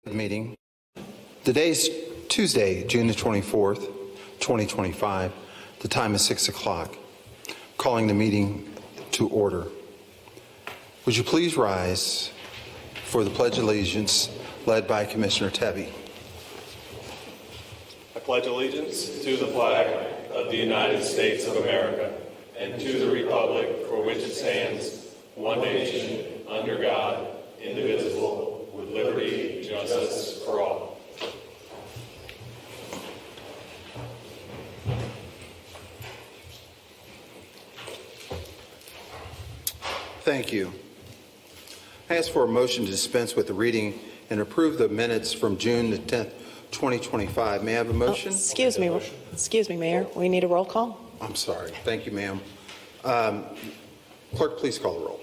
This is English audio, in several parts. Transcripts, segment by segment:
Meeting. Today's Tuesday, June the 24th, 2025. The time is 6 o'clock. Calling the meeting to order. Would you please rise for the Pledge of Allegiance led by Commissioner Tebby. I pledge allegiance to the flag of the United States of America and to the republic for which it stands, one nation, under God, indivisible, with liberty and justice for all. Thank you. I ask for a motion to dispense with the reading and approve the minutes from June the 10th, 2025. May I have a motion? Excuse me, Mayor. We need a roll call. I'm sorry. Thank you, ma'am. Clerk, please call the roll.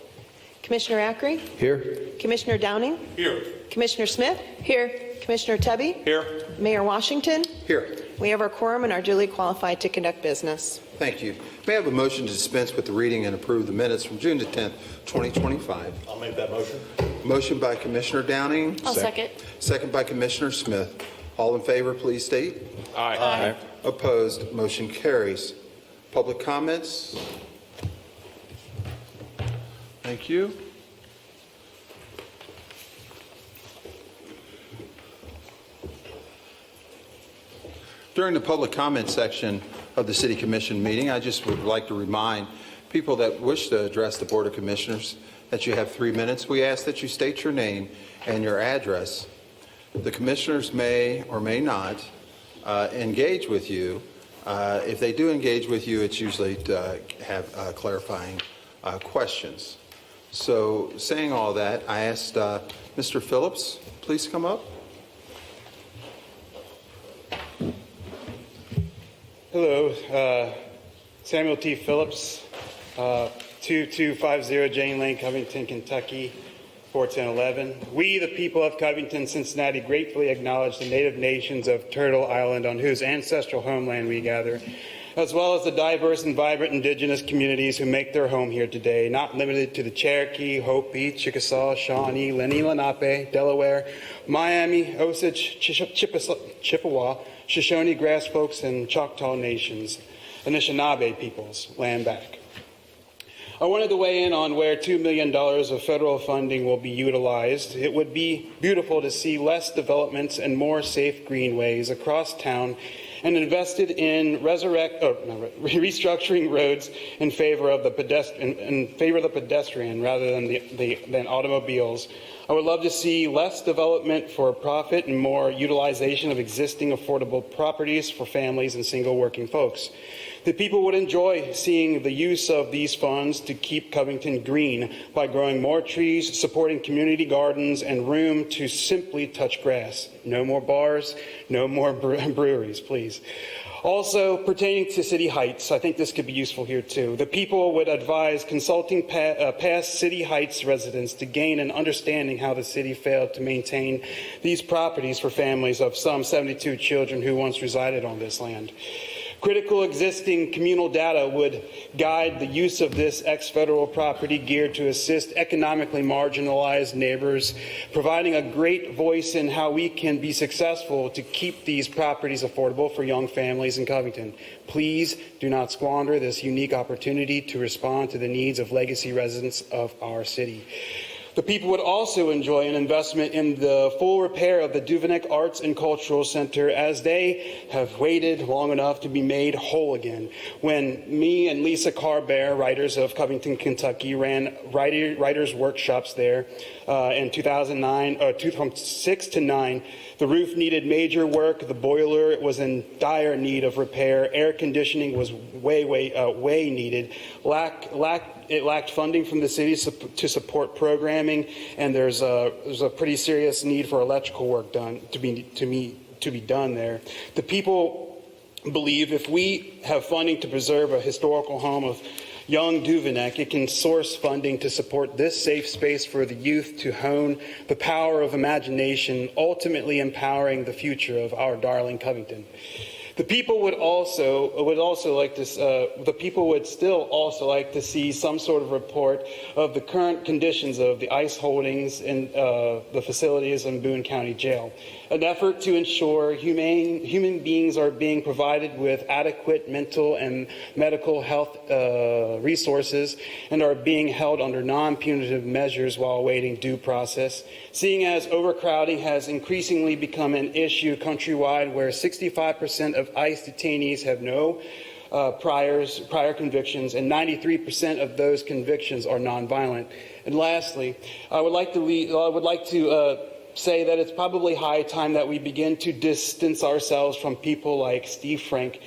Commissioner Ackrey? Here. Commissioner Downing? Here. Commissioner Smith? Here. Commissioner Tebby? Here. Mayor Washington? Here. We have our quorum and are duly qualified to conduct business. Thank you. May I have a motion to dispense with the reading and approve the minutes from June the 10th, 2025? I'll make that motion. Motion by Commissioner Downing. I'll second. Second by Commissioner Smith. All in favor, please state. Aye. Opposed, motion carries. Public comments? Thank you. During the public comment section of the City Commission meeting, I just would like to remind people that wish to address the Board of Commissioners that you have 3 minutes. We ask that you state your name and your address. The commissioners may or may not engage with you. If they do engage with you, it's usually to have clarifying questions. So saying all that, I asked Mr. Phillips, please come up. Hello, Samuel T. Phillips, 2250 Jane Lane, Covington, Kentucky, 41011. We, the people of Covington, Cincinnati, gratefully acknowledge the native nations of Turtle Island on whose ancestral homeland we gather, as well as the diverse and vibrant indigenous communities who make their home here today, not limited to the Cherokee, Hopi, Chickasaw, Shawnee, Lenni Lenape, Delaware, Miami, Osage, Chippewa, Shoshone, Grass Folks, and Choctaw Nations, Anishinaabe peoples, land back. I wanted to weigh in on where $2 million of federal funding will be utilized. It would be beautiful to see less developments and more safe greenways across town and invested in restructuring roads in favor of the pedestrian rather than automobiles. I would love to see less development for profit and more utilization of existing affordable properties for families and single working folks. The people would enjoy seeing the use of these funds to keep Covington green by growing more trees, supporting community gardens, and room to simply touch grass. No more bars, no more breweries, please. Also, pertaining to City Heights, I think this could be useful here too. The people would advise consulting past City Heights residents to gain an understanding how the city failed to maintain these properties for families of some 72 children who once resided on this land. Critical existing communal data would guide the use of this ex-federal property geared to assist economically marginalized neighbors, providing a great voice in how we can be successful to keep these properties affordable for young families in Covington. Please do not squander this unique opportunity to respond to the needs of legacy residents of our city. The people would also enjoy an investment in the full repair of the Duveneck Arts and Cultural Center, as they have waited long enough to be made whole again. When me and Lisa Carbear, writers of Covington, Kentucky, ran writers' workshops there in 2006 to 9, the roof needed major work. The boiler was in dire need of repair. Air conditioning was way needed. It lacked funding from the city to support programming, and there's a pretty serious need for electrical work done to be done there. The people believe if we have funding to preserve a historical home of young Duveneck, it can source funding to support this safe space for the youth to hone the power of imagination, ultimately empowering the future of our darling Covington. The people would still also like to see some sort of report of the current conditions of the ICE holdings in the facilities in Boone County Jail, an effort to ensure human beings are being provided with adequate mental and medical health resources and are being held under non-punitive measures while awaiting due process. Seeing as overcrowding has increasingly become an issue countrywide, where 65% of ICE detainees have no prior convictions, and 93% of those convictions are nonviolent. And lastly, I would like to say that it's probably high time that we begin to distance ourselves from people like Steve Frank,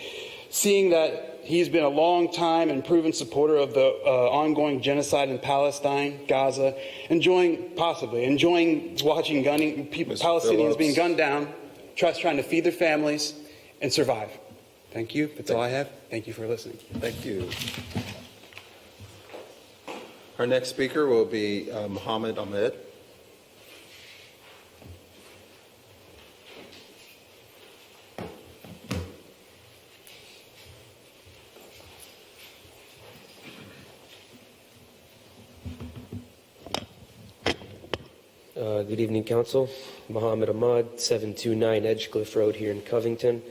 seeing that he's been a long time and proven supporter of the ongoing genocide in Palestine, Gaza, enjoying watching Palestinians being gunned down, trying to feed their families and survive. Thank you. That's all I have. Thank you for listening. Thank you. Our next speaker will be Mohammed Ahmed. Good evening, Council. Mohammed Ahmad, 729 Edgecliff Road here in Covington.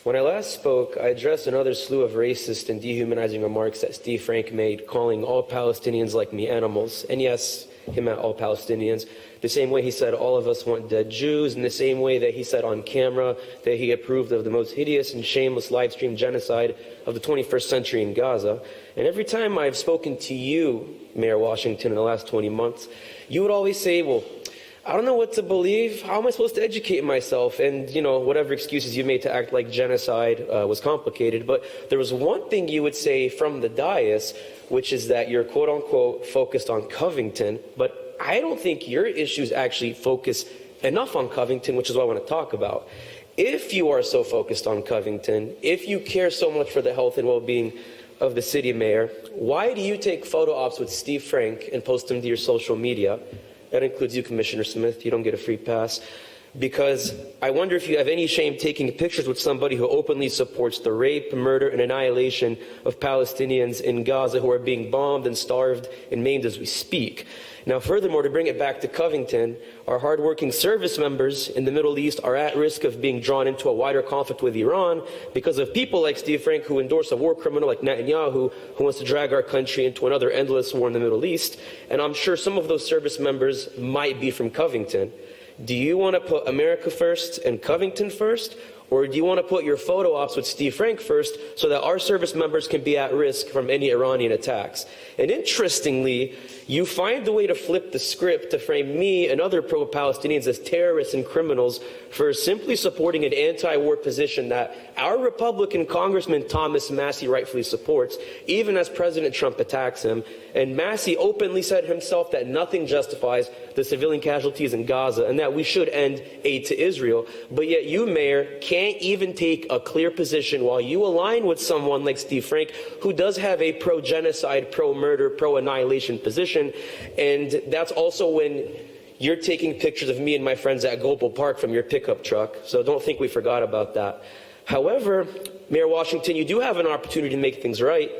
When I last spoke, I addressed another slew of racist and dehumanizing remarks that Steve Frank made, calling all Palestinians like me animals. And yes, he meant all Palestinians. The same way he said all of us want dead Jews, and the same way that he said on camera that he approved of the most hideous and shameless live stream genocide of the 21st century in Gaza. And every time I've spoken to you, Mayor Washington, in the last 20 months, you would always say, well, I don't know what to believe. How am I supposed to educate myself? And, whatever excuses you made to act like genocide was complicated. But there was one thing you would say from the dais, which is that you're quote-unquote focused on Covington. But I don't think your issues actually focus enough on Covington, which is what I want to talk about. If you are so focused on Covington, if you care so much for the health and well-being of the city mayor, why do you take photo ops with Steve Frank and post them to your social media? That includes you, Commissioner Smith. You don't get a free pass. Because I wonder if you have any shame taking pictures with somebody who openly supports the rape, murder, and annihilation of Palestinians in Gaza who are being bombed and starved and maimed as we speak. Now, furthermore, to bring it back to Covington, our hardworking service members in the Middle East are at risk of being drawn into a wider conflict with Iran because of people like Steve Frank, who endorse a war criminal like Netanyahu, who wants to drag our country into another endless war in the Middle East. And I'm sure some of those service members might be from Covington. Do you want to put America first and Covington first? Or do you want to put your photo ops with Steve Frank first so that our service members can be at risk from any Iranian attacks? And interestingly, you find a way to flip the script to frame me and other pro-Palestinians as terrorists and criminals for simply supporting an anti-war position that our Republican Congressman Thomas Massey rightfully supports, even as President Trump attacks him. And Massey openly said himself that nothing justifies the civilian casualties in Gaza and that we should end aid to Israel. But yet you, Mayor, can't even take a clear position while you align with someone like Steve Frank, who does have a pro-genocide, pro-murder, pro-annihilation position. And that's also when you're taking pictures of me and my friends at Global Park from your pickup truck. So don't think we forgot about that. However, Mayor Washington, you do have an opportunity to make things right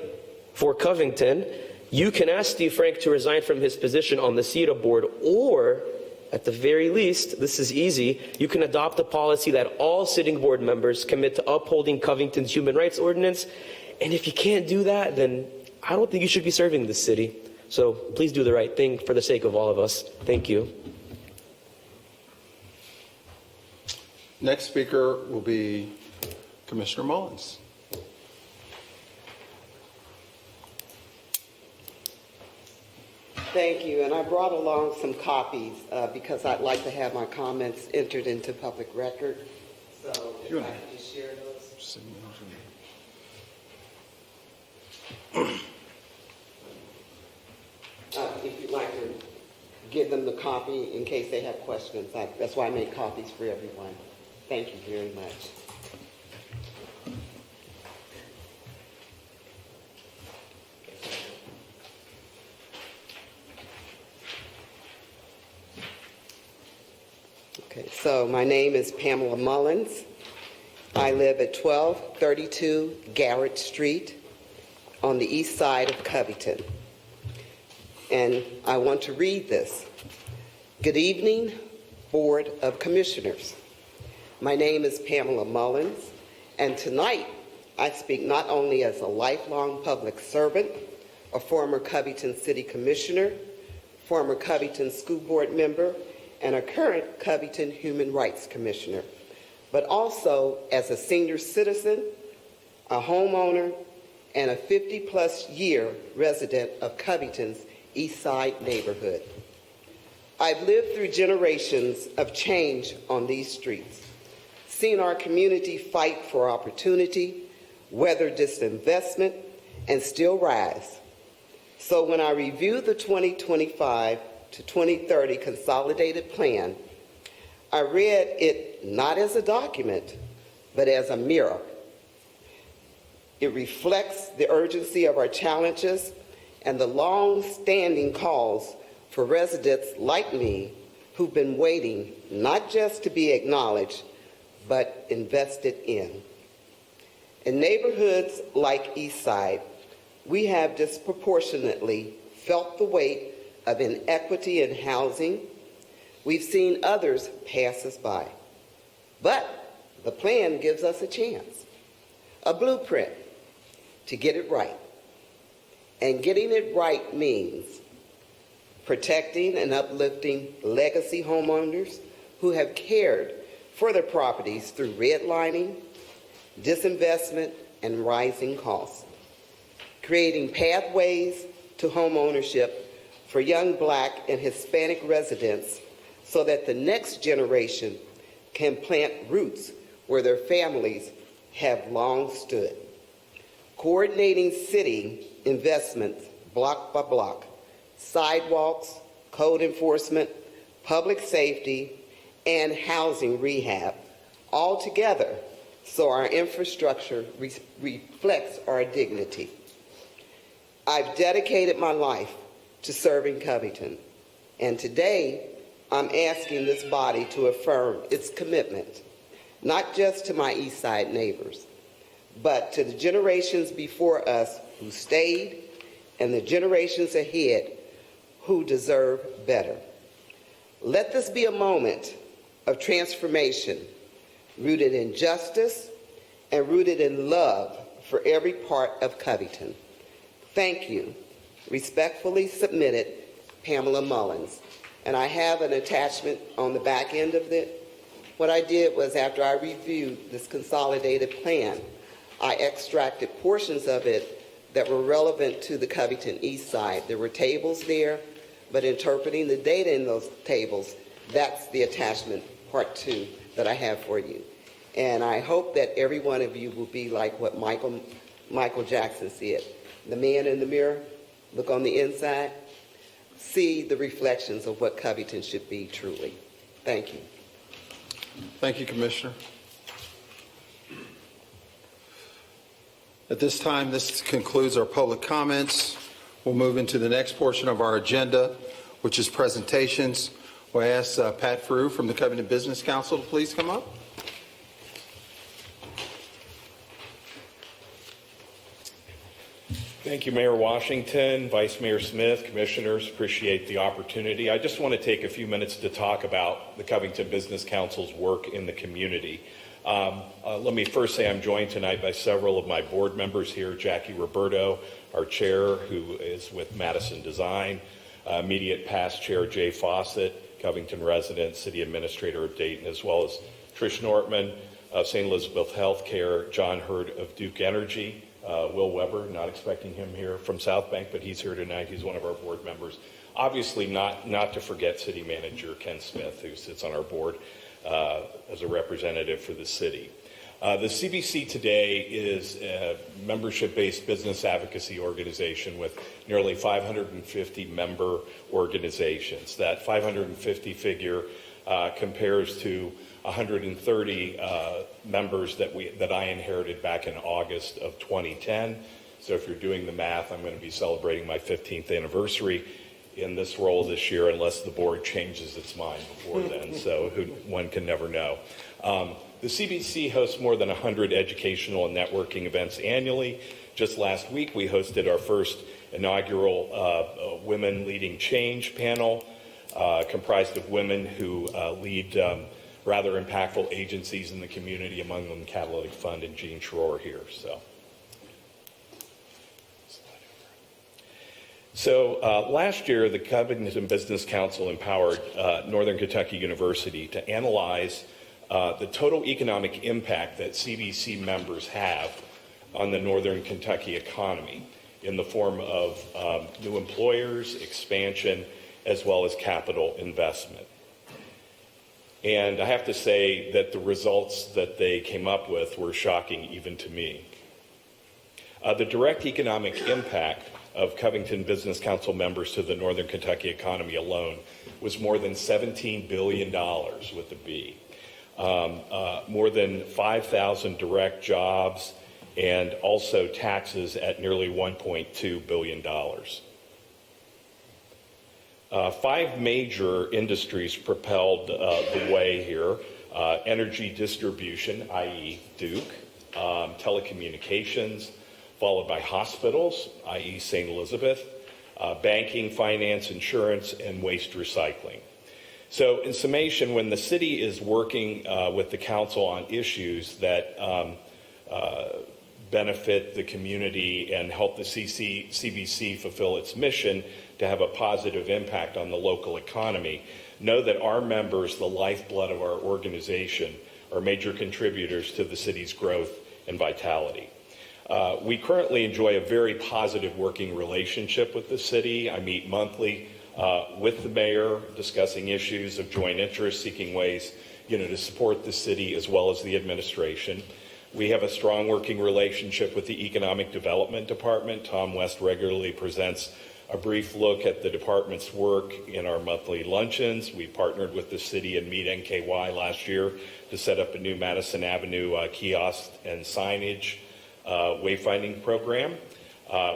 for Covington. You can ask Steve Frank to resign from his position on the CETA board, or at the very least, this is easy, you can adopt a policy that all sitting board members commit to upholding Covington's human rights ordinance. And if you can't do that, then I don't think you should be serving this city. So please do the right thing for the sake of all of us. Thank you. Next speaker will be Commissioner Mullins. Thank you, and I brought along some copies because I'd like to have my comments entered into public record. So if I can just share those. If you'd like to give them the copy in case they have questions, that's why I made copies for everyone. Thank you very much. Okay, so my name is Pamela Mullins. I live at 1232 Garrett Street on the east side of Covington. And I want to read this. Good evening, Board of Commissioners. My name is Pamela Mullins, and tonight I speak not only as a lifelong public servant, a former Covington City Commissioner, former Covington School Board member, and a current Covington Human Rights Commissioner, but also as a senior citizen, a homeowner, and a 50-plus year resident of Covington's East Side neighborhood. I've lived through generations of change on these streets, seen our community fight for opportunity, weather disinvestment, and still rise. So when I review the 2025 to 2030 Consolidated Plan, I read it not as a document, but as a mirror. It reflects the urgency of our challenges and the long-standing calls for residents like me who've been waiting not just to be acknowledged, but invested in. In neighborhoods like Eastside, we have disproportionately felt the weight of inequity in housing. We've seen others pass us by. But the plan gives us a chance, a blueprint to get it right. And getting it right means protecting and uplifting legacy homeowners who have cared for their properties through redlining, disinvestment, and rising costs. Creating pathways to home ownership for young Black and Hispanic residents so that the next generation can plant roots where their families have long stood. Coordinating city investments block by block, sidewalks, code enforcement, public safety, and housing rehab, all together so our infrastructure reflects our dignity. I've dedicated my life to serving Covington, and today I'm asking this body to affirm its commitment, not just to my East Side neighbors, but to the generations before us who stayed and the generations ahead who deserve better. Let this be a moment of transformation rooted in justice and rooted in love for every part of Covington. Thank you. Respectfully submitted, Pamela Mullins. And I have an attachment on the back end of it. What I did was, after I reviewed this consolidated plan, I extracted portions of it that were relevant to the Covington East Side. There were tables there, but interpreting the data in those tables, that's the attachment, part 2, that I have for you. And I hope that every one of you will be like what Michael Jackson said. The man in the mirror, look on the inside, see the reflections of what Covington should be truly. Thank you. Thank you, Commissioner. At this time, this concludes our public comments. We'll move into the next portion of our agenda, which is presentations. We'll ask Pat Frew from the Covington Business Council to please come up. Thank you, Mayor Washington, Vice Mayor Smith, Commissioners. Appreciate the opportunity. I just want to take a few minutes to talk about the Covington Business Council's work in the community. Let me first say I'm joined tonight by several of my board members here. Jackie Roberto, our chair, who is with Madison Design. Immediate past chair Jay Fawcett, Covington resident, city administrator of Dayton, as well as Trish Nortman of St. Elizabeth Healthcare, John Hurd of Duke Energy, Will Weber, not expecting him here from South Bank, but he's here tonight. He's one of our board members. Obviously not to forget city manager Ken Smith, who sits on our board as a representative for the city. The CBC today is a membership-based business advocacy organization with nearly 550 member organizations. That 550 figure compares to 130 members that I inherited back in August of 2010. So if you're doing the math, I'm going to be celebrating my 15th anniversary in this role this year unless the board changes its mind before then, so one can never know. The CBC hosts more than 100 educational and networking events annually. Just last week, we hosted our first inaugural Women Leading Change panel, comprised of women who lead rather impactful agencies in the community, among them Catalytic Fund and Jean Schroer here. So last year, the Covington Business Council empowered Northern Kentucky University to analyze the total economic impact that CBC members have on the Northern Kentucky economy in the form of new employers, expansion, as well as capital investment. And I have to say that the results that they came up with were shocking even to me. The direct economic impact of Covington Business Council members to the Northern Kentucky economy alone was more than $17 billion with a B. More than 5,000 direct jobs, and also taxes at nearly $1.2 billion. 5 major industries propelled the way here. Energy distribution, i.e. Duke, telecommunications, followed by hospitals, i.e. St. Elizabeth, banking, finance, insurance, and waste recycling. So in summation, when the city is working with the council on issues that benefit the community and help the CBC fulfill its mission to have a positive impact on the local economy, know that our members, the lifeblood of our organization, are major contributors to the city's growth and vitality. We currently enjoy a very positive working relationship with the city. I meet monthly with the mayor, discussing issues of joint interest, seeking ways, to support the city as well as the administration. We have a strong working relationship with the Economic Development Department. Tom West regularly presents a brief look at the department's work in our monthly luncheons. We partnered with the city and Meet NKY last year to set up a new Madison Avenue kiosk and signage wayfinding program.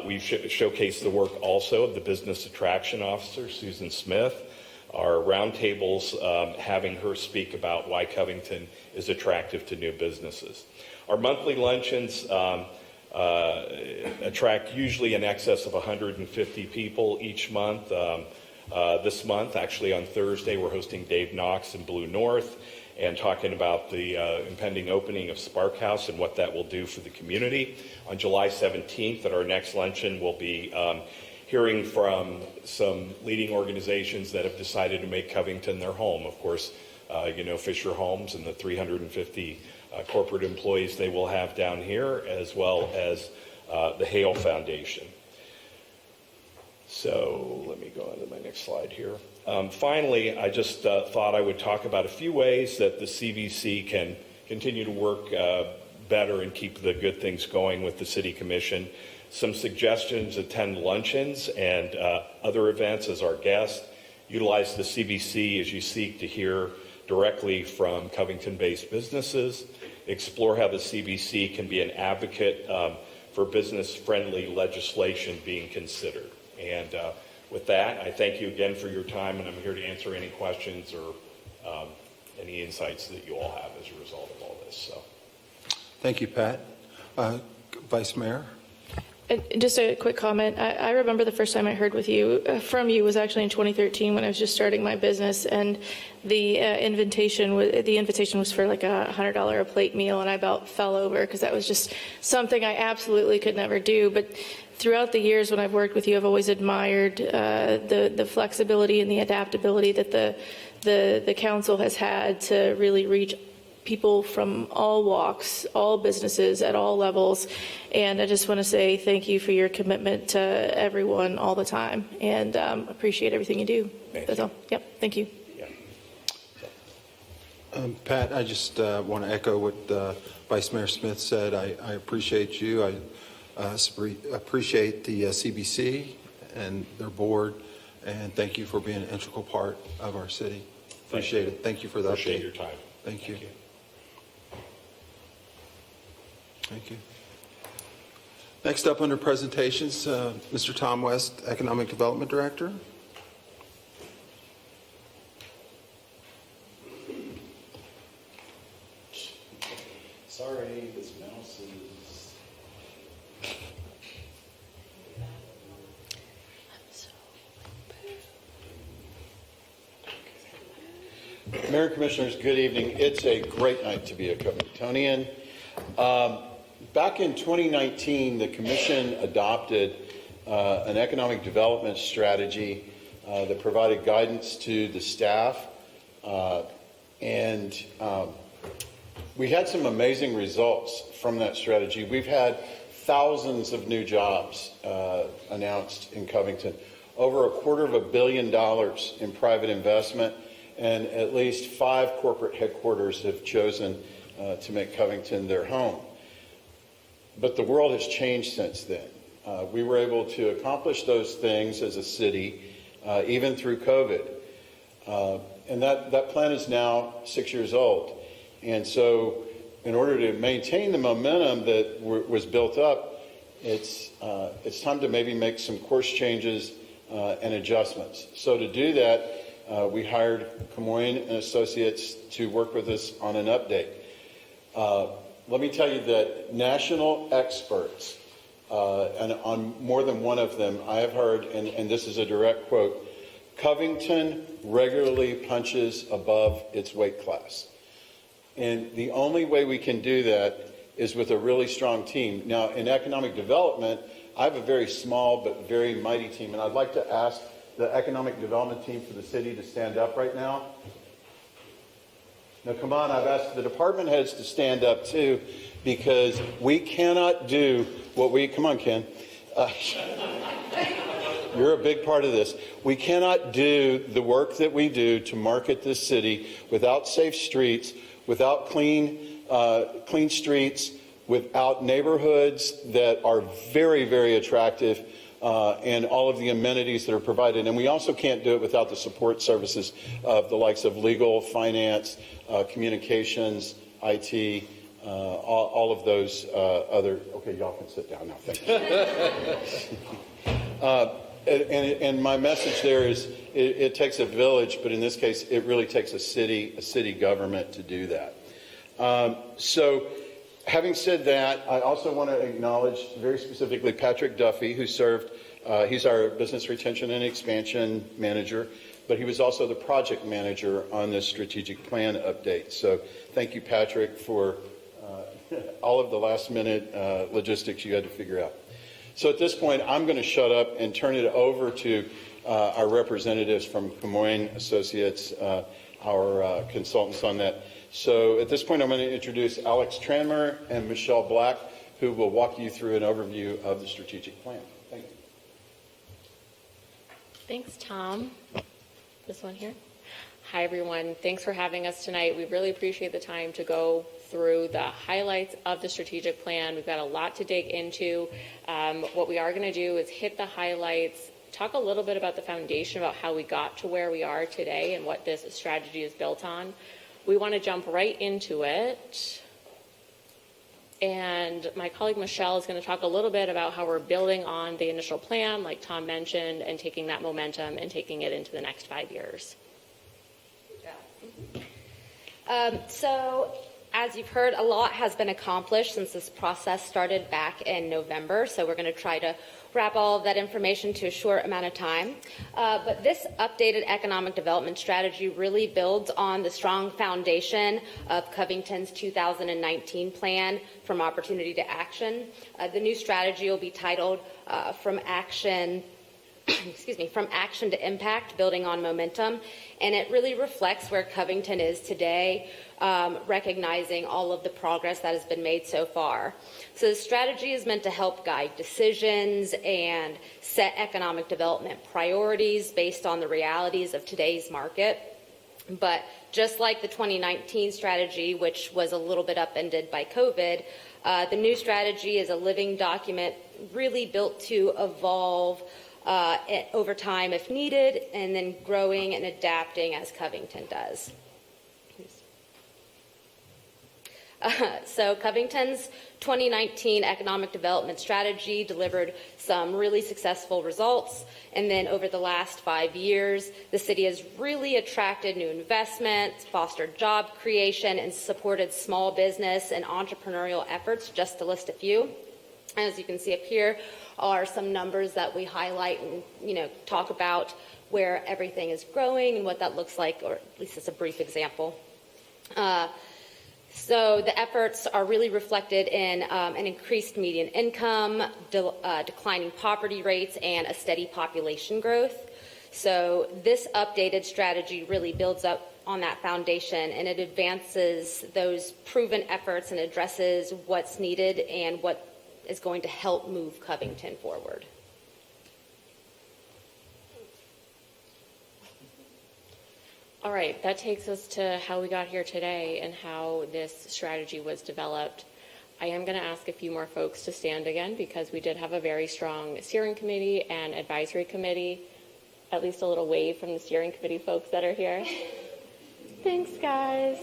We've showcased the work also of the Business Attraction Officer, Susan Smith. Our roundtables, having her speak about why Covington is attractive to new businesses. Our monthly luncheons attract usually in excess of 150 people each month. This month, actually on Thursday, we're hosting Dave Knox in Blue North and talking about the impending opening of Spark House and what that will do for the community. On July 17th, at our next luncheon, we'll be hearing from some leading organizations that have decided to make Covington their home. Of course, Fisher Homes and the 350 corporate employees they will have down here, as well as the Hale Foundation. So let me go on to my next slide here. Finally, I just thought I would talk about a few ways that the CBC can continue to work better and keep the good things going with the City Commission. Some suggestions: attend luncheons and other events as our guest. Utilize the CBC as you seek to hear directly from Covington-based businesses. Explore how the CBC can be an advocate for business-friendly legislation being considered. And with that, I thank you again for your time, and I'm here to answer any questions or any insights that you all have as a result of all this. So, Thank you, Pat. Vice Mayor? Just a quick comment. I remember the first time I heard from you was actually in 2013 when I was just starting my business, and the invitation was for like $100 a plate meal, and I about fell over because that was just something I absolutely could never do. But throughout the years when I've worked with you, I've always admired the flexibility and the adaptability that the council has had to really reach people from all walks, all businesses at all levels. And I just want to say thank you for your commitment to everyone all the time, and appreciate everything you do. That's all. Yep. Thank you. Pat, I just want to echo what Vice Mayor Smith said. I appreciate you. I appreciate the CBC and their board, and thank you for being an integral part of our city. Appreciate it. Thank you for that. Appreciate your time. Thank you. Thank you. Next up under presentations, Mr. Tom West, Economic Development Director. Mayor and Commissioners, good evening. It's a great night to be a Covingtonian. Back in 2019, the Commission adopted an economic development strategy that provided guidance to the staff, and we had some amazing results from that strategy. We've had thousands of new jobs announced in Covington, over $250 million in private investment, and at least 5 corporate headquarters have chosen to make Covington their home. But the world has changed since then. We were able to accomplish those things as a city, even through COVID. And that plan is now 6 years old. And so in order to maintain the momentum that was built up, it's time to maybe make some course changes and adjustments. So to do that, we hired Comoyne and Associates to work with us on an update. Let me tell you that national experts, and on more than one of them, I have heard, and this is a direct quote, Covington regularly punches above its weight class. And the only way we can do that is with a really strong team. Now, in economic development, I have a very small but very mighty team, and I'd like to ask the economic development team for the city to stand up right now. Now, come on, I've asked the department heads to stand up too, because we cannot do what we, come on, Ken. You're a big part of this. We cannot do the work that we do to market this city without safe streets, without clean streets, without neighborhoods that are very, very attractive, and all of the amenities that are provided. And we also can't do it without the support services of the likes of legal, finance, communications, IT, all of those other. Okay, y'all can sit down now. Thank you. And my message there is it takes a village, but in this case, it really takes a city government to do that. So having said that, I also want to acknowledge very specifically Patrick Duffy, who served, he's our business retention and expansion manager, but he was also the project manager on this strategic plan update. So thank you, Patrick, for all of the last minute logistics you had to figure out. So at this point, I'm going to shut up and turn it over to our representatives from Comoyne Associates, our consultants on that. So at this point, I'm going to introduce Alex Tranmer and Michelle Black, who will walk you through an overview of the strategic plan. Thank you. Thanks, Tom. This one here. Hi, everyone. Thanks for having us tonight. We really appreciate the time to go through the highlights of the strategic plan. We've got a lot to dig into. What we are going to do is hit the highlights, talk a little bit about the foundation, about how we got to where we are today and what this strategy is built on. We want to jump right into it. And my colleague Michelle is going to talk a little bit about how we're building on the initial plan, like Tom mentioned, and taking that momentum and taking it into the next 5 years. So, as you've heard, a lot has been accomplished since this process started back in November, so we're going to try to wrap all of that information to a short amount of time. But this updated economic development strategy really builds on the strong foundation of Covington's 2019 plan, From Opportunity to Action. The new strategy will be titled From Action to Impact, Building on Momentum, and it really reflects where Covington is today, recognizing all of the progress that has been made so far. So the strategy is meant to help guide decisions and set economic development priorities based on the realities of today's market. But just like the 2019 strategy, which was a little bit upended by COVID, the new strategy is a living document really built to evolve over time if needed, and then growing and adapting as Covington does. So Covington's 2019 economic development strategy delivered some really successful results. And then over the last 5 years, the city has really attracted new investments, fostered job creation, and supported small business and entrepreneurial efforts, just to list a few. As you can see up here are some numbers that we highlight and, talk about where everything is growing and what that looks like, or at least as a brief example. So the efforts are really reflected in an increased median income, declining poverty rates, and a steady population growth. So this updated strategy really builds up on that foundation, and it advances those proven efforts and addresses what's needed and what is going to help move Covington forward. All right, that takes us to how we got here today and how this strategy was developed. I am going to ask a few more folks to stand again because we did have a very strong steering committee and advisory committee. At least a little wave from the steering committee folks that are here. Thanks, guys.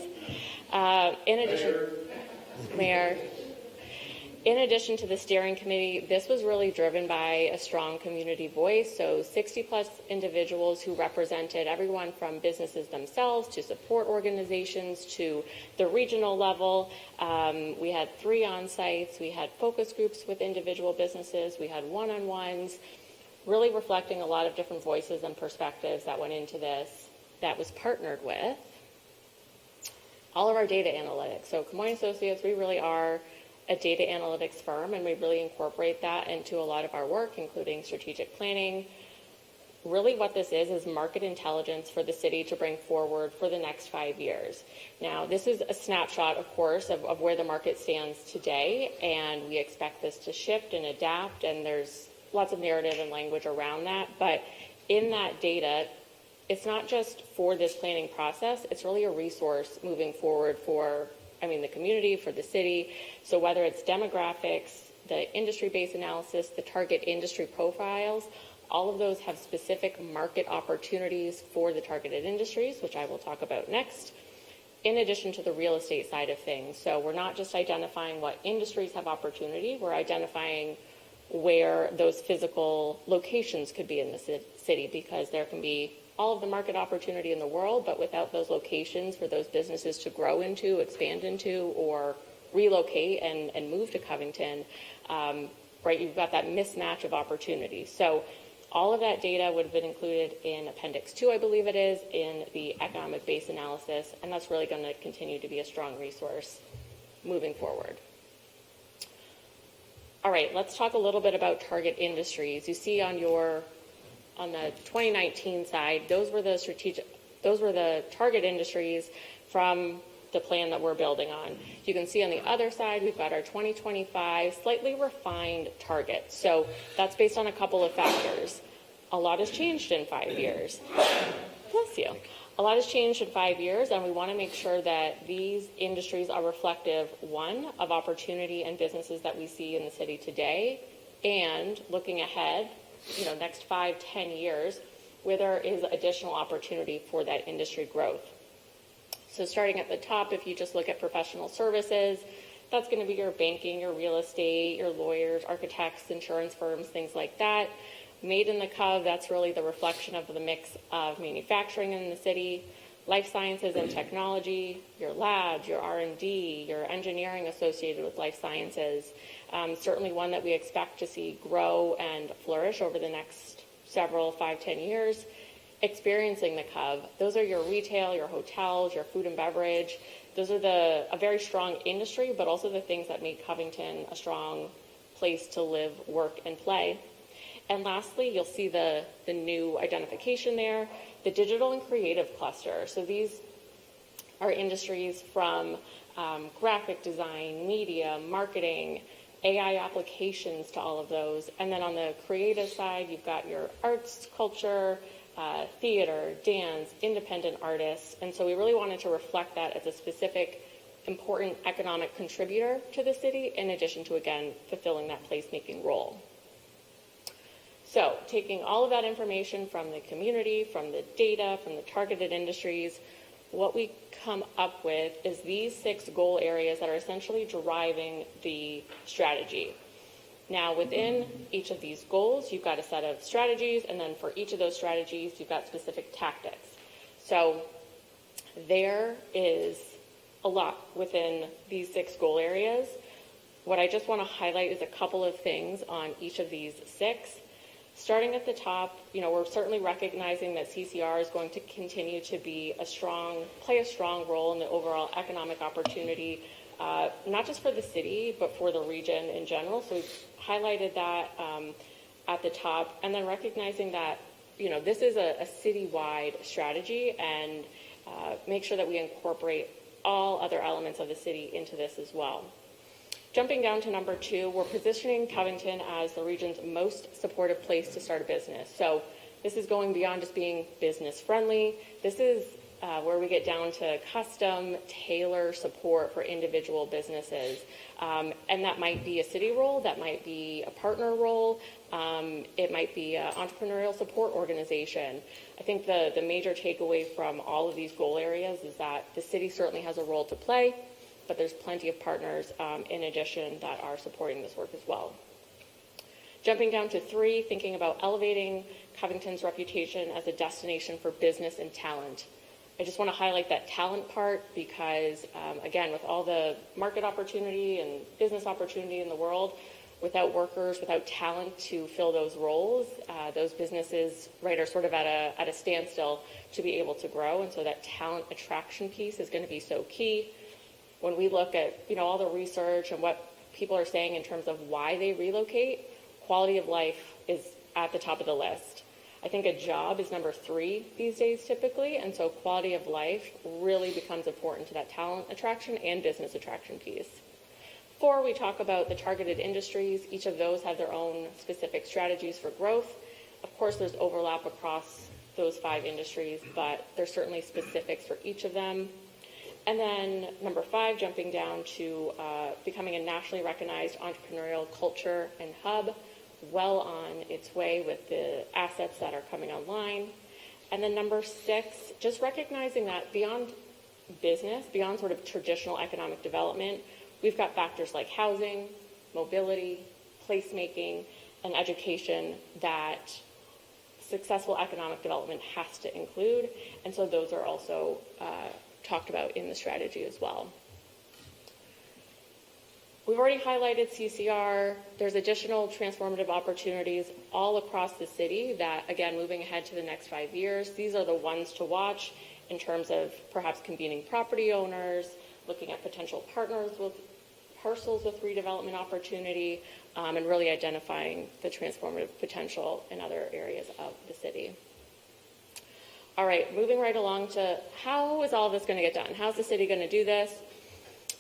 In addition to the steering committee, this was really driven by a strong community voice. So 60+ individuals who represented everyone from businesses themselves to support organizations to the regional level. We had 3 on-sites. We had focus groups with individual businesses. We had one-on-ones, really reflecting a lot of different voices and perspectives that went into this, that was partnered with all of our data analytics. So Camoin Associates, we really are a data analytics firm, and we really incorporate that into a lot of our work, including strategic planning. Really what this is market intelligence for the city to bring forward for the next 5 years. Now, this is a snapshot, of course, of where the market stands today, and we expect this to shift and adapt, and there's lots of narrative and language around that. But in that data, it's not just for this planning process, it's really a resource moving forward for the community, for the city. So whether it's demographics, the industry-based analysis, the target industry profiles, all of those have specific market opportunities for the targeted industries, which I will talk about next, in addition to the real estate side of things. So we're not just identifying what industries have opportunity, we're identifying where those physical locations could be in the city, because there can be all of the market opportunity in the world, but without those locations for those businesses to grow into, expand into, or relocate and move to Covington, right, you've got that mismatch of opportunity. So all of that data would have been included in Appendix 2, I believe it is, in the economic base analysis, and that's really going to continue to be a strong resource moving forward. All right, let's talk a little bit about target industries. You see on the 2019 side, those were the target industries from the plan that we're building on. You can see on the other side, we've got our 2025 slightly refined target. So that's based on a couple of factors. A lot has changed in 5 years. Bless you. A lot has changed in 5 years, and we want to make sure that these industries are reflective, one, of opportunity and businesses that we see in the city today, and looking ahead, next 5-10 years, where there is additional opportunity for that industry growth. So starting at the top, if you just look at professional services, that's going to be your banking, your real estate, your lawyers, architects, insurance firms, things like that. Made in the Cov, that's really the reflection of the mix of manufacturing in the city, life sciences and technology, your labs, your R&D, your engineering associated with life sciences. Certainly one that we expect to see grow and flourish over the next several 5-10 years. Experiencing the Cov, those are your retail, your hotels, your food and beverage. Those are a very strong industry, but also the things that make Covington a strong place to live, work, and play. And lastly, you'll see the new identification there, the digital and creative cluster. So these are industries from graphic design, media, marketing, AI applications to all of those. And then on the creative side, you've got your arts, culture, theater, dance, independent artists. And so we really wanted to reflect that as a specific, important economic contributor to the city, in addition to, again, fulfilling that placemaking role. So taking all of that information from the community, from the data, from the targeted industries, what we come up with is these 6 goal areas that are essentially driving the strategy. Now, within each of these goals, you've got a set of strategies, and then for each of those strategies, you've got specific tactics. So there is a lot within these 6 goal areas. What I just want to highlight is a couple of things on each of these 6. Starting at the top, we're certainly recognizing that CCR is going to continue to play a strong role in the overall economic opportunity, not just for the city, but for the region in general. So we've highlighted that at the top, and then recognizing that, this is a citywide strategy, and make sure that we incorporate all other elements of the city into this as well. Jumping down to number 2, we're positioning Covington as the region's most supportive place to start a business. So this is going beyond just being business friendly. This is where we get down to custom, tailor support for individual businesses. And that might be a city role, that might be a partner role, it might be an entrepreneurial support organization. I think the major takeaway from all of these goal areas is that the city certainly has a role to play, but there's plenty of partners in addition that are supporting this work as well. Jumping down to 3, thinking about elevating Covington's reputation as a destination for business and talent. I just want to highlight that talent part because, again, with all the market opportunity and business opportunity in the world, without workers, without talent to fill those roles, those businesses, are sort of at a standstill to be able to grow. And so that talent attraction piece is going to be so key. When we look at, all the research and what people are saying in terms of why they relocate, quality of life is at the top of the list. I think a job is number 3 these days typically, and so quality of life really becomes important to that talent attraction and business attraction piece. 4, we talk about the targeted industries. Each of those have their own specific strategies for growth. Of course, there's overlap across those 5 industries, but there's certainly specifics for each of them. And then number 5, jumping down to becoming a nationally recognized entrepreneurial culture and hub, well on its way with the assets that are coming online. And then number 6, just recognizing that beyond business, beyond sort of traditional economic development, we've got factors like housing, mobility, placemaking, and education that successful economic development has to include. And so those are also talked about in the strategy as well. We've already highlighted CCR. There's additional transformative opportunities all across the city that, again, moving ahead to the next 5 years, these are the ones to watch in terms of perhaps convening property owners, looking at potential partners with parcels with redevelopment opportunity, and really identifying the transformative potential in other areas of the city. All right, moving right along to how is all this going to get done? How's the city going to do this?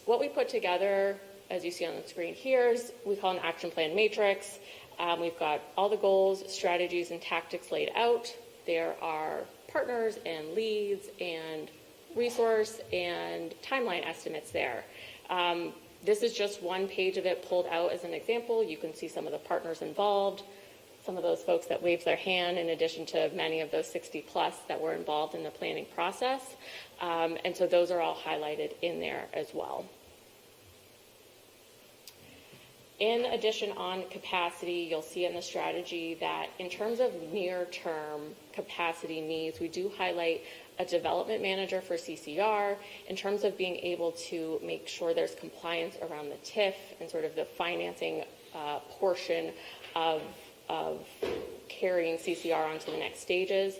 What we put together, as you see on the screen here, is we call an action plan matrix. We've got all the goals, strategies, and tactics laid out. There are partners and leads and resource and timeline estimates there. This is just one page of it pulled out as an example. You can see some of the partners involved, some of those folks that waved their hand, in addition to many of those 60 plus that were involved in the planning process. And so those are all highlighted in there as well. In addition, on capacity, you'll see in the strategy that in terms of near-term capacity needs, we do highlight a development manager for CCR in terms of being able to make sure there's compliance around the TIF and sort of the financing portion of carrying CCR onto the next stages.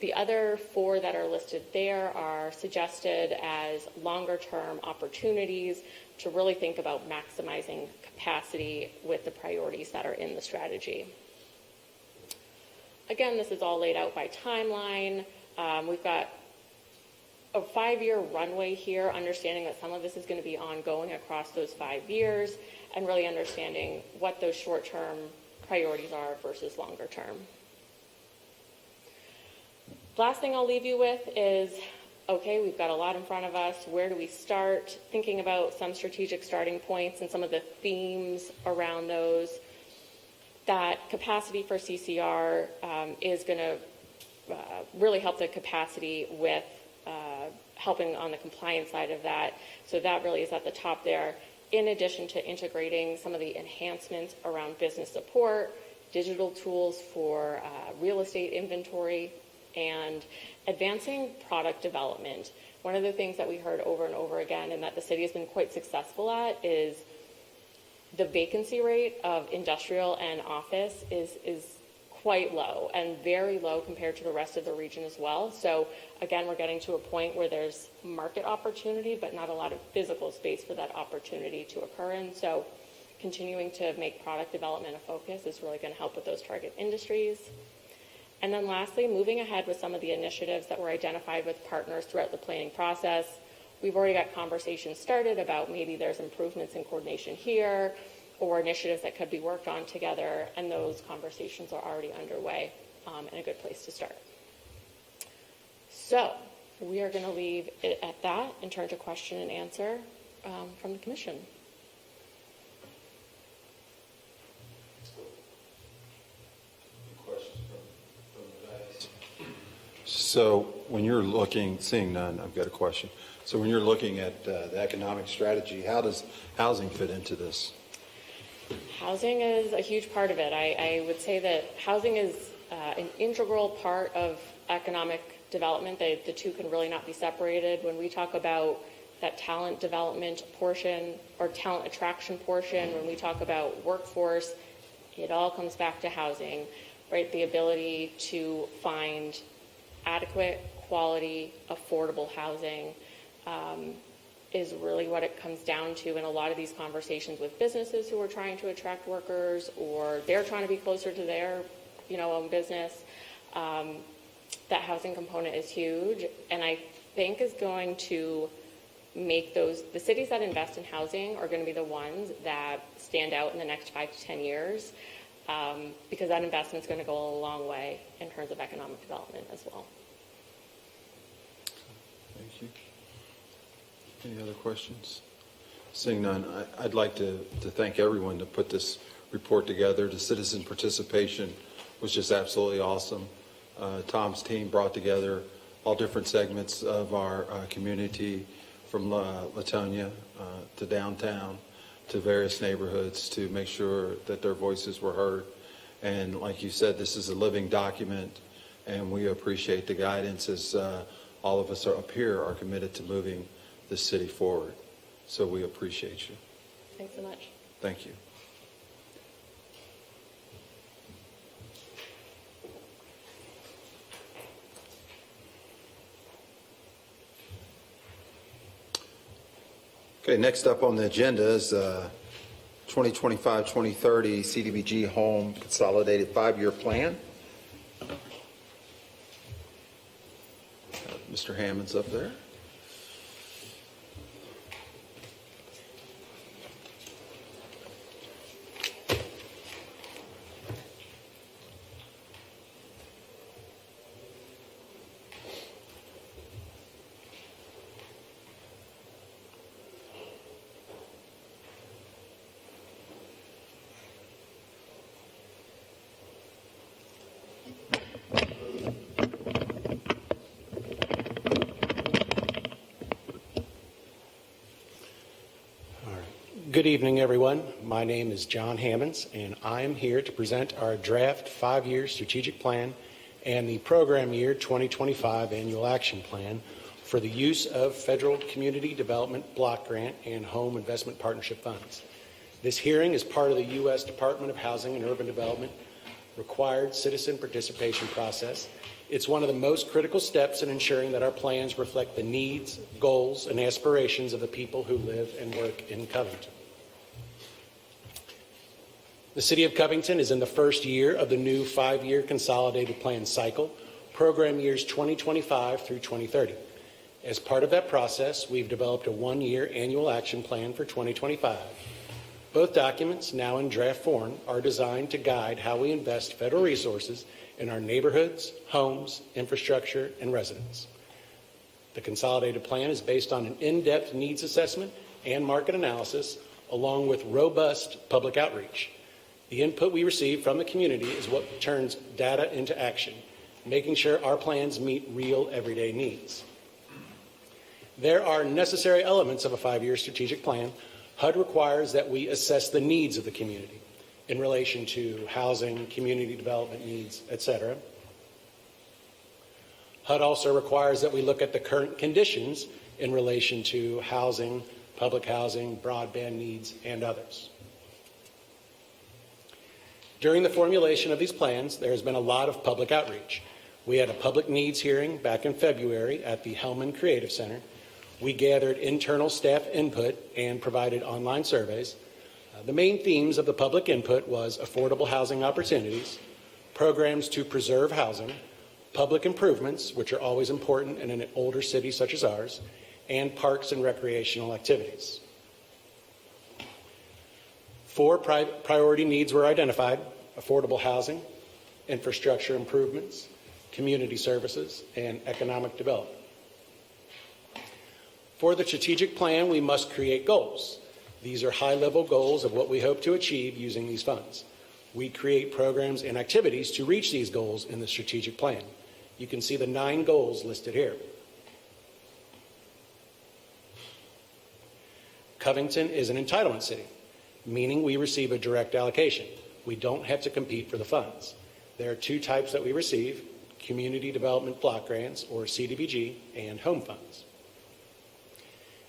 The other 4 that are listed there are suggested as longer-term opportunities to really think about maximizing capacity with the priorities that are in the strategy. Again, this is all laid out by timeline. We've got a 5-year runway here, understanding that some of this is going to be ongoing across those 5 years, and really understanding what those short-term priorities are versus longer term. Last thing I'll leave you with is, okay, we've got a lot in front of us. Where do we start? Thinking about some strategic starting points and some of the themes around those. That capacity for CCR is going to really help the capacity with helping on the compliance side of that. So that really is at the top there, in addition to integrating some of the enhancements around business support, digital tools for real estate inventory, and advancing product development. One of the things that we heard over and over again and that the city has been quite successful at is the vacancy rate of industrial and office is quite low and very low compared to the rest of the region as well. So again, we're getting to a point where there's market opportunity, but not a lot of physical space for that opportunity to occur in. So continuing to make product development a focus is really going to help with those target industries. And then lastly, moving ahead with some of the initiatives that were identified with partners throughout the planning process. We've already got conversations started about maybe there's improvements in coordination here or initiatives that could be worked on together, and those conversations are already underway and a good place to start. So we are going to leave it at that and turn to question and answer from the commission. So when you're looking, seeing none, I've got a question. So when you're looking at the economic strategy, how does housing fit into this? Housing is a huge part of it. I would say that housing is an integral part of economic development. The two can really not be separated. When we talk about that talent development portion or talent attraction portion, when we talk about workforce, it all comes back to housing, right? The ability to find adequate, quality, affordable housing is really what it comes down to in a lot of these conversations with businesses who are trying to attract workers, or they're trying to be closer to their, own business. That housing component is huge, and I think is going to make the cities that invest in housing are going to be the ones that stand out in the next 5 to 10 years, because that investment is going to go a long way in terms of economic development as well. Thank you. Any other questions? Seeing none, I'd like to thank everyone to put this report together. The citizen participation was just absolutely awesome. Tom's team brought together all different segments of our community, from Latonia to downtown to various neighborhoods, to make sure that their voices were heard. And like you said, this is a living document, and we appreciate the guidance as all of us up here are committed to moving the city forward. So we appreciate you. Thanks so much. Thank you. Okay, next up on the agenda is 2025-2030 CDBG Home Consolidated 5-Year Plan. Mr. Hammond's up there. Good evening, everyone. My name is John Hammonds, and I am here to present our draft 5-year strategic plan and the program year 2025 annual action plan for the use of federal community development block grant and home investment partnership funds. This hearing is part of the U.S. Department of Housing and Urban Development required citizen participation process. It's one of the most critical steps in ensuring that our plans reflect the needs, goals, and aspirations of the people who live and work in Covington. The City of Covington is in the first year of the new 5-year consolidated plan cycle, program years 2025 through 2030. As part of that process, we've developed a 1-year annual action plan for 2025. Both documents, now in draft form, are designed to guide how we invest federal resources in our neighborhoods, homes, infrastructure, and residents. The consolidated plan is based on an in-depth needs assessment and market analysis, along with robust public outreach. The input we receive from the community is what turns data into action, making sure our plans meet real everyday needs. There are necessary elements of a 5-year strategic plan. HUD requires that we assess the needs of the community in relation to housing, community development needs, etc. HUD also requires that we look at the current conditions in relation to housing, public housing, broadband needs, and others. During the formulation of these plans, there has been a lot of public outreach. We had a public needs hearing back in February at the Hellman Creative Center. We gathered internal staff input and provided online surveys. The main themes of the public input was affordable housing opportunities, programs to preserve housing, public improvements, which are always important in an older city such as ours, and parks and recreational activities. 4 priority needs were identified: affordable housing, infrastructure improvements, community services, and economic development. For the strategic plan, we must create goals. These are high-level goals of what we hope to achieve using these funds. We create programs and activities to reach these goals in the strategic plan. You can see the 9 goals listed here. Covington is an entitlement city, meaning we receive a direct allocation. We don't have to compete for the funds. There are 2 types that we receive: Community Development Block Grants, or CDBG, and home funds.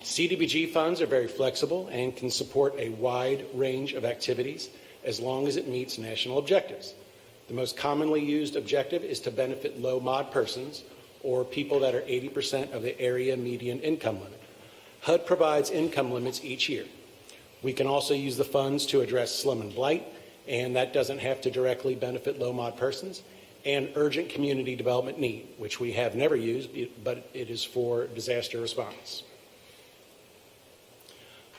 CDBG funds are very flexible and can support a wide range of activities as long as it meets national objectives. The most commonly used objective is to benefit low mod persons, or people that are 80% of the area median income limit. HUD provides income limits each year. We can also use the funds to address slum and blight, and that doesn't have to directly benefit low mod persons, and urgent community development need, which we have never used, but it is for disaster response.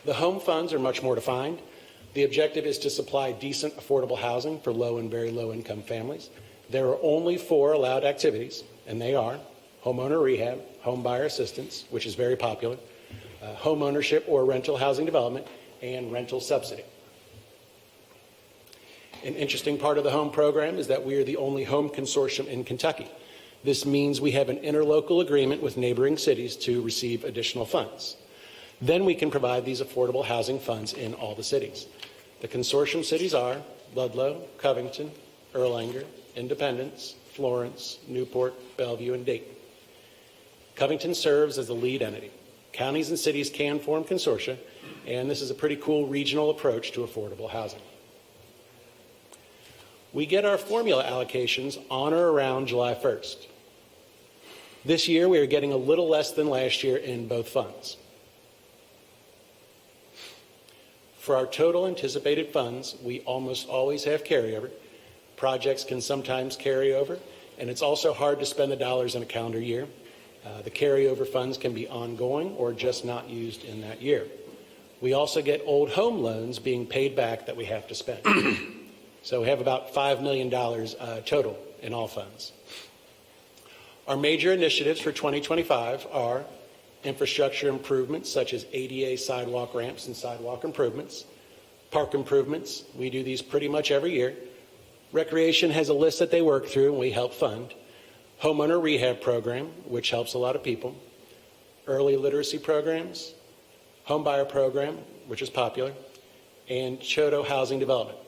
The home funds are much more defined. The objective is to supply decent, affordable housing for low and very low income families. There are only 4 allowed activities, and they are homeowner rehab, home buyer assistance, which is very popular, home ownership or rental housing development, and rental subsidy. An interesting part of the home program is that we are the only home consortium in Kentucky. This means we have an interlocal agreement with neighboring cities to receive additional funds. Then we can provide these affordable housing funds in all the cities. The consortium cities are Ludlow, Covington, Erlanger, Independence, Florence, Newport, Bellevue, and Dayton. Covington serves as the lead entity. Counties and cities can form consortia, and this is a pretty cool regional approach to affordable housing. We get our formula allocations on or around July 1st. This year, we are getting a little less than last year in both funds. For our total anticipated funds, we almost always have carryover. Projects can sometimes carry over, and it's also hard to spend the dollars in a calendar year. The carryover funds can be ongoing or just not used in that year. We also get old home loans being paid back that we have to spend. So we have about $5 million total in all funds. Our major initiatives for 2025 are infrastructure improvements such as ADA sidewalk ramps and sidewalk improvements, park improvements. We do these pretty much every year. Recreation has a list that they work through and we help fund. Homeowner rehab program, which helps a lot of people. Early literacy programs. Homebuyer program, which is popular. And CHODO housing development.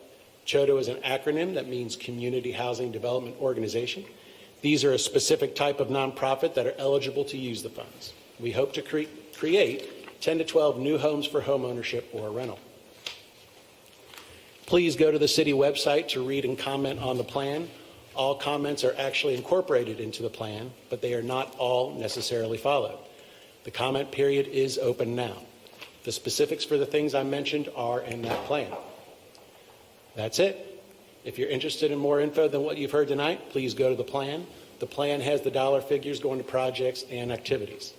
CHODO is an acronym that means Community Housing Development Organization. These are a specific type of nonprofit that are eligible to use the funds. We hope to create 10 to 12 new homes for home ownership or rental. Please go to the city website to read and comment on the plan. All comments are actually incorporated into the plan, but they are not all necessarily followed. The comment period is open now. The specifics for the things I mentioned are in that plan. That's it. If you're interested in more info than what you've heard tonight, please go to the plan. The plan has the dollar figures going to projects and activities.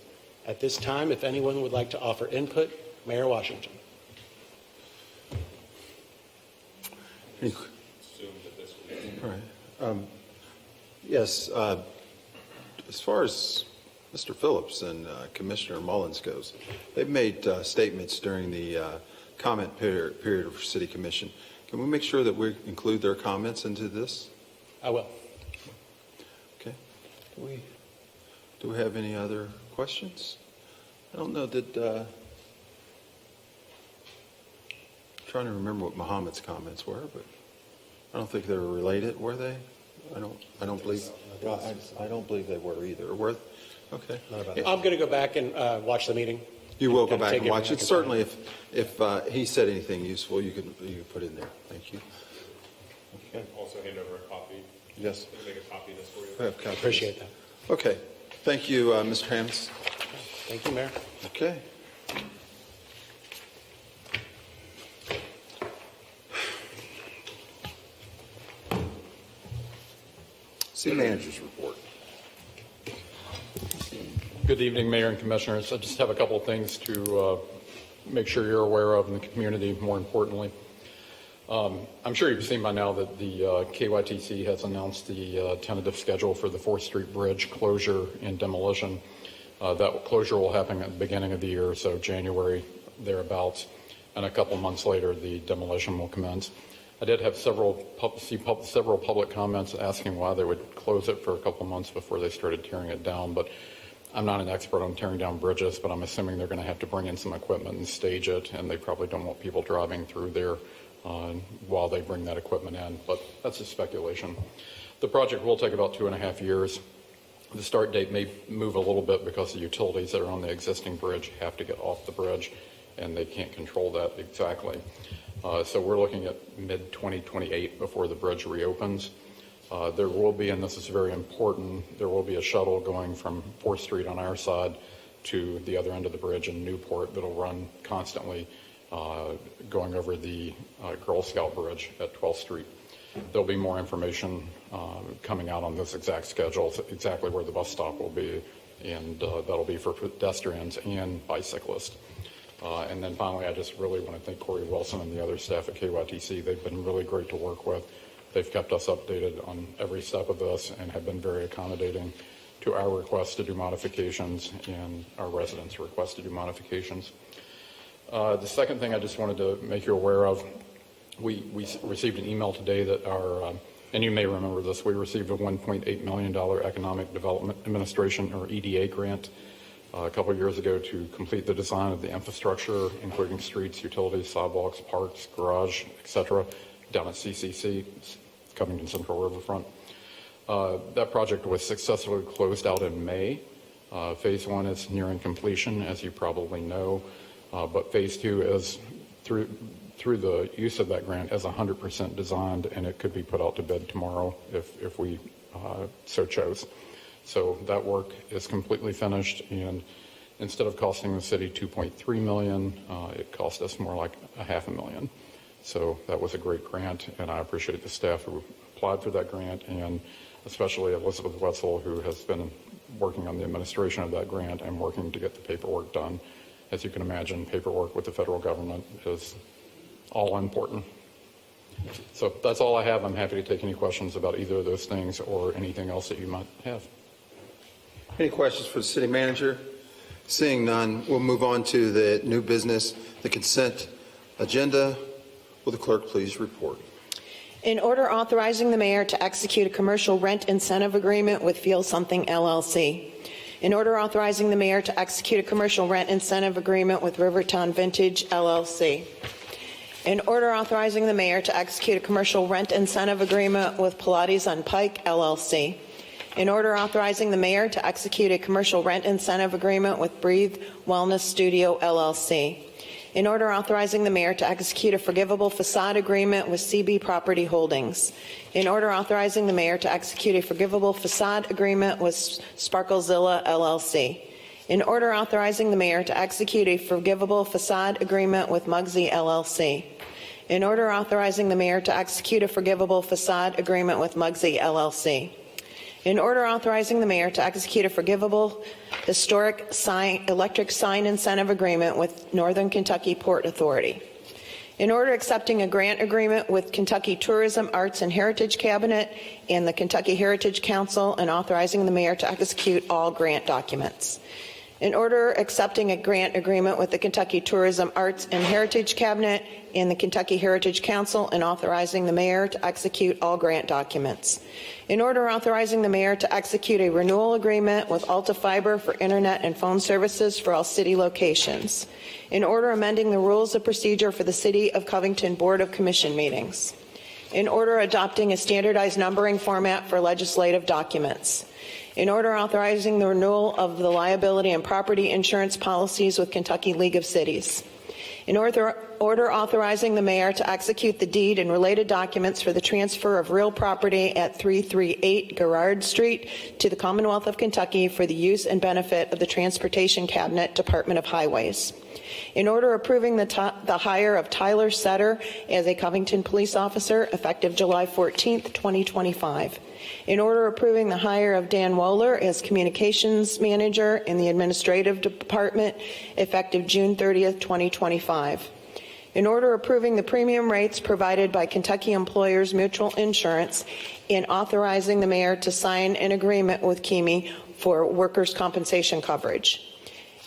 At this time, if anyone would like to offer input, Mayor Washington. All right. Yes, as far as Mr. Phillips and Commissioner Mullins goes, they've made statements during the comment period of City Commission. Can we make sure that we include their comments into this? I will. Okay. Do we have any other questions? I don't know that, trying to remember what Mohammed's comments were, but I don't think they were related, were they? I don't believe they were either. Were? Okay. I'm going to go back and watch the meeting. You will go Kind of back take and watch everything it. I can Certainly, if he said anything useful, you can put in there. Thank you. Okay. Also hand over a copy. Yes. Make a copy of this for you. I have copies. Appreciate that. Okay. Thank you, Mr. Hamms. Thank you, Mayor. Okay. City Manager's report. Good evening, Mayor and Commissioners. I just have a couple of things to make sure you're aware of in the community, more importantly. I'm sure you've seen by now that the KYTC has announced the tentative schedule for the 4th Street Bridge closure and demolition. That closure will happen at the beginning of the year, so January thereabouts, and a couple months later the demolition will commence. I did have several public comments asking why they would close it for a couple months before they started tearing it down, but I'm not an expert on tearing down bridges, but I'm assuming they're going to have to bring in some equipment and stage it, and they probably don't want people driving through there while they bring that equipment in, but that's just speculation. The project will take about 2.5 years. The start date may move a little bit because the utilities that are on the existing bridge have to get off the bridge, and they can't control that exactly. So we're looking at mid-2028 before the bridge reopens. There will be, and this is very important, there will be a shuttle going from 4th Street on our side to the other end of the bridge in Newport that'll run constantly going over the Girl Scout Bridge at 12th Street. There'll be more information coming out on this exact schedule, exactly where the bus stop will be, and that'll be for pedestrians and bicyclists. And then finally, I just really want to thank Corey Wilson and the other staff at KYTC. They've been really great to work with. They've kept us updated on every step of this and have been very accommodating to our requests to do modifications and our residents' requests to do modifications. The second thing I just wanted to make you aware of, we received an email today that and you may remember this, we received a $1.8 million Economic Development Administration, or EDA, grant a couple of years ago to complete the design of the infrastructure, including streets, utilities, sidewalks, parks, garage, etc., down at CCC, Covington Central Riverfront. That project was successfully closed out in May. Phase 1 is nearing completion, as you probably know, but Phase 2 is, through the use of that grant, is 100% designed, and it could be put out to bid tomorrow if we so chose. So that work is completely finished, and instead of costing the city $2.3 million, it cost us more like $500,000. So that was a great grant, and I appreciate the staff who applied for that grant, and especially Elizabeth Wetzel, who has been working on the administration of that grant and working to get the paperwork done. As you can imagine, paperwork with the federal government is all important. So that's all I have. I'm happy to take any questions about either of those things or anything else that you might have. Any questions for the city manager? Seeing none, we'll move on to the new business, the consent agenda. Will the clerk please report? In order authorizing the mayor to execute a commercial rent incentive agreement with Feel Something LLC. In order authorizing the mayor to execute a commercial rent incentive agreement with Rivertown Vintage LLC. In order authorizing the mayor to execute a commercial rent incentive agreement with Pilates on Pike LLC. In order authorizing the mayor to execute a commercial rent incentive agreement with Breathe Wellness Studio LLC. In order authorizing the mayor to execute a forgivable facade agreement with CB Property Holdings. In order authorizing the mayor to execute a forgivable facade agreement with Sparklezilla LLC. In order authorizing the mayor to execute a forgivable facade agreement with Muggsy LLC. In order authorizing the mayor to execute a forgivable facade agreement with Muggsy LLC. In order authorizing the mayor to execute a forgivable historic electric sign incentive agreement with Northern Kentucky Port Authority. In order accepting a grant agreement with Kentucky Tourism, Arts, and Heritage Cabinet and the Kentucky Heritage Council, and authorizing the mayor to execute all grant documents. In order accepting a grant agreement with the Kentucky Tourism Arts and Heritage Cabinet and the Kentucky Heritage Council and authorizing the mayor to execute all grant documents. In order authorizing the mayor to execute a renewal agreement with Alta Fiber for internet and phone services for all city locations. In order amending the rules of procedure for the City of Covington Board of Commission meetings. In order adopting a standardized numbering format for legislative documents. In order authorizing the renewal of the liability and property insurance policies with Kentucky League of Cities. In order authorizing the mayor to execute the deed and related documents for the transfer of real property at 338 Garrard Street to the Commonwealth of Kentucky for the use and benefit of the Transportation Cabinet Department of Highways. In order approving the hire of Tyler Setter as a Covington police officer effective July 14th, 2025. In order approving the hire of Dan Wohler as communications manager in the administrative department effective June 30th, 2025. In order approving the premium rates provided by Kentucky Employers Mutual Insurance and authorizing the mayor to sign an agreement with KEME for workers' compensation coverage.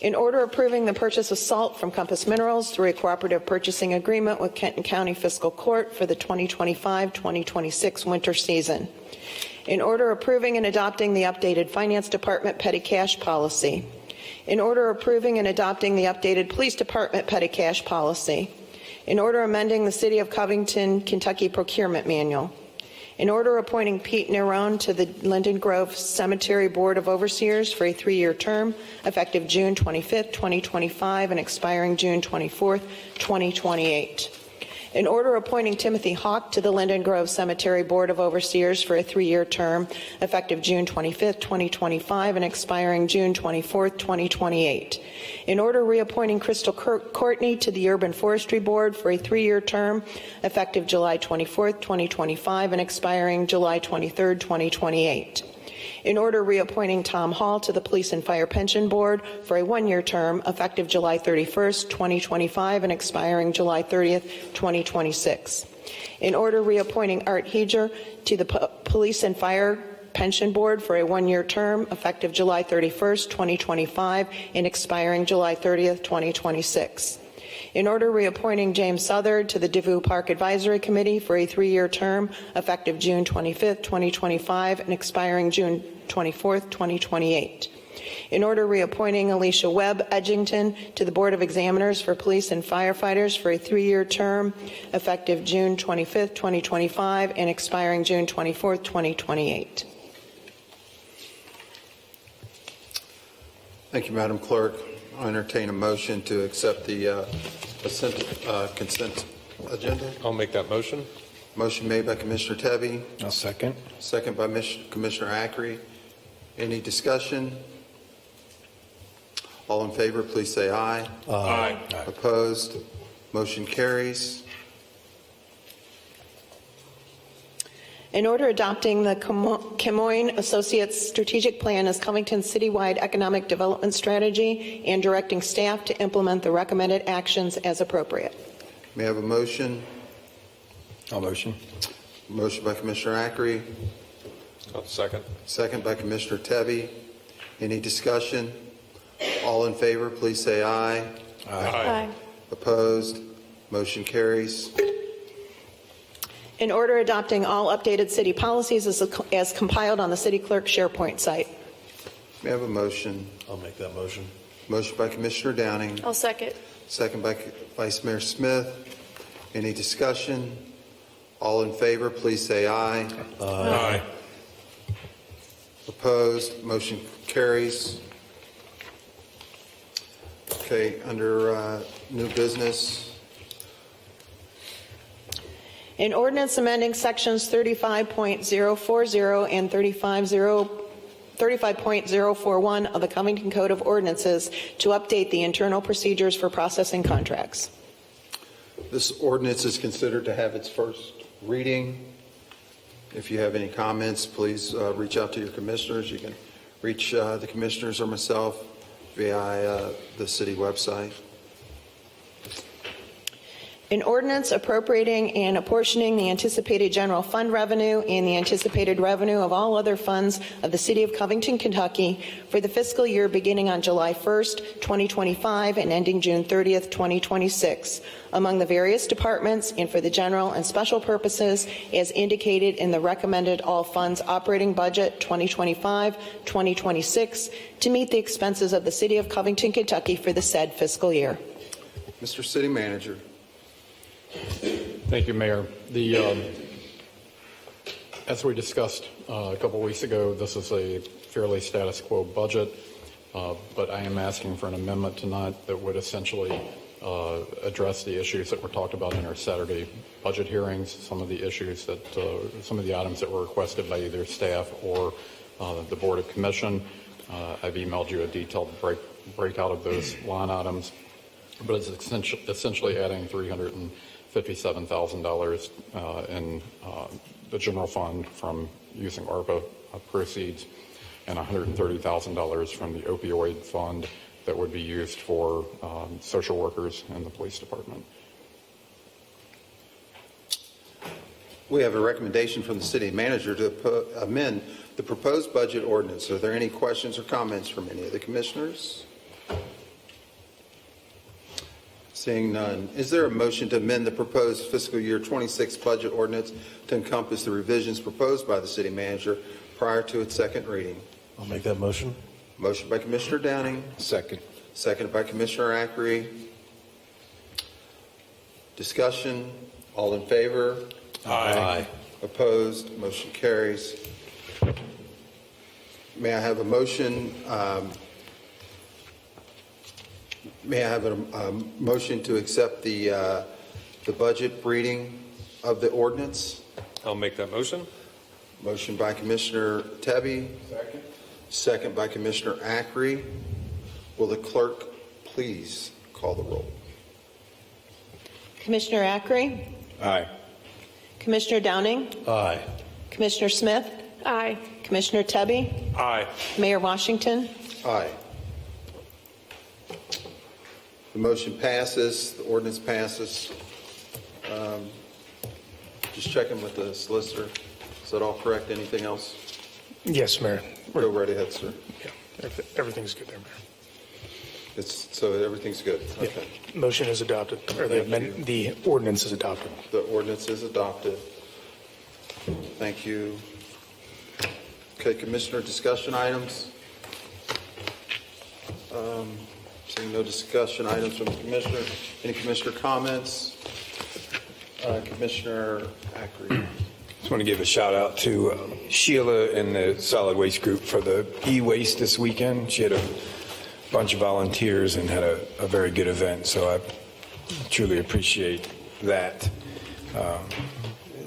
In order approving the purchase of salt from Compass Minerals through a cooperative purchasing agreement with Kenton County Fiscal Court for the 2025-2026 winter season. In order approving and adopting the updated Finance Department petty cash policy. In order approving and adopting the updated Police Department petty cash policy. In order amending the City of Covington, Kentucky Procurement Manual. In order appointing Pete Nerone to the Linden Grove Cemetery Board of Overseers for a 3-year term, effective June 25th, 2025, and expiring June 24th, 2028. In order appointing Timothy Hawk to the Linden Grove Cemetery Board of Overseers for a 3-year term, effective June 25th, 2025, and expiring June 24th, 2028. In order reappointing Crystal Courtney to the Urban Forestry Board for a 3-year term, effective July 24th, 2025, and expiring July 23rd, 2028. In order reappointing Tom Hall to the Police and Fire Pension Board for a 1-year term, effective July 31st, 2025, and expiring July 30th, 2026. In order reappointing Art Heeger to the Police and Fire Pension Board for a 1-year term, effective July 31st, 2025, and expiring July 30th, 2026. In order reappointing James Southard to the Devou Park Advisory Committee for a 3-year term, effective June 25th, 2025, and expiring June 24th, 2028. In order reappointing Alicia Webb Edgington to the Board of Examiners for Police and Firefighters for a 3-year term, effective June 25th, 2025, and expiring June 24th, 2028. Thank you, Madam Clerk. I entertain a motion to accept the consent agenda. I'll make that motion. Motion made by Commissioner Tebby, I'll second. second by Commissioner Ackrey. Any discussion? All in favor, please say aye. Aye. Opposed? Motion carries. In order adopting the Camoin Associates Strategic Plan as Covington's citywide economic development strategy and directing staff to implement the recommended actions as appropriate. May I have a motion? I'll motion. Motion by Commissioner Ackrey, I'll second. second by Commissioner Tebby. Any discussion? All in favor, please say aye. Aye. Opposed? Motion carries. In order adopting all updated city policies as compiled on the city clerk SharePoint site. May I have a motion? I'll make that motion. Motion by Commissioner Downing, I'll second. second by Vice Mayor Smith. Any discussion? All in favor, please say aye. Aye. Opposed? Motion carries. Okay, under new business. An ordinance amending sections 35.040 and 35.041 of the Covington Code of Ordinances to update the internal procedures for processing contracts. This ordinance is considered to have its first reading. If you have any comments, please reach out to your commissioners. You can reach the commissioners or myself via the city website. An ordinance appropriating and apportioning the anticipated general fund revenue and the anticipated revenue of all other funds of the City of Covington, Kentucky for the fiscal year beginning on July 1st, 2025 and ending June 30th, 2026 among the various departments and for the general and special purposes as indicated in the recommended all funds operating budget 2025-2026 to meet the expenses of the City of Covington, Kentucky for the said fiscal year. Mr. City Manager. Thank you, Mayor. As we discussed a couple weeks ago, this is a fairly status quo budget, but I am asking for an amendment tonight that would essentially address the issues that were talked about in our Saturday budget hearings, some of the issues that, some of the items that were requested by either staff or the Board of Commission. I've emailed you a detailed breakout of those line items, but it's essentially adding $357,000 in the general fund from using ARPA proceeds and $130,000 from the opioid fund that would be used for social workers and the police department. We have a recommendation from the City Manager to amend the proposed budget ordinance. Are there any questions or comments from any of the commissioners? Seeing none, is there a motion to amend the proposed fiscal year 26 budget ordinance to encompass the revisions proposed by the City Manager prior to its second reading? I'll make that motion. Motion by Commissioner Downing. Second. Seconded by Commissioner Ackery. Discussion. All in favor? Aye. Opposed? Motion carries. May I have a motion? May I have a motion to accept the budget reading of the ordinance? I'll make that motion. Motion by Commissioner Tebby. Second. Second by Commissioner Ackery. Will the clerk please call the roll? Commissioner Ackery? Aye. Commissioner Downing? Aye. Commissioner Smith? Aye. Commissioner Tebby? Aye. Mayor Washington? Aye. The motion passes. The ordinance passes. Just checking with the solicitor. Is that all correct? Anything else? Yes, Mayor. Go right ahead, sir. Yeah, everything's good there, Mayor. So everything's good. Okay. Yeah. Motion is adopted, or the ordinance is adopted. The ordinance is adopted. Thank you. Okay, Commissioner, discussion items. Seeing no discussion items from the Commissioner. Any Commissioner comments? Commissioner Ackery. Just want to give a shout out to Sheila and the solid waste group for the e-waste this weekend. She had a bunch of volunteers and had a very good event, so I truly appreciate that,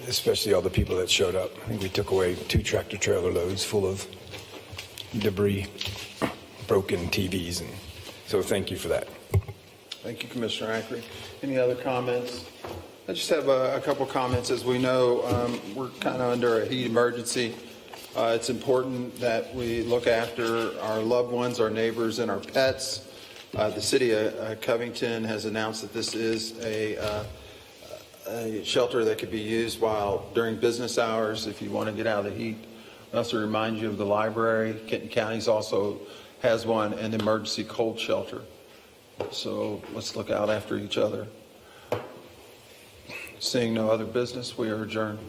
especially all the people that showed up. I think we took away 2 tractor trailer loads full of debris, broken TVs, and so thank you for that. Thank you, Commissioner Ackery. Any other comments? I just have a couple comments. As we know, we're kind of under a heat emergency. It's important that we look after our loved ones, our neighbors, and our pets. The City of Covington has announced that this is a shelter that could be used during business hours if you want to get out of the heat. I also remind you of the library. Kenton County also has one, an emergency cold shelter. So let's look out after each other. Seeing no other business, we are adjourned.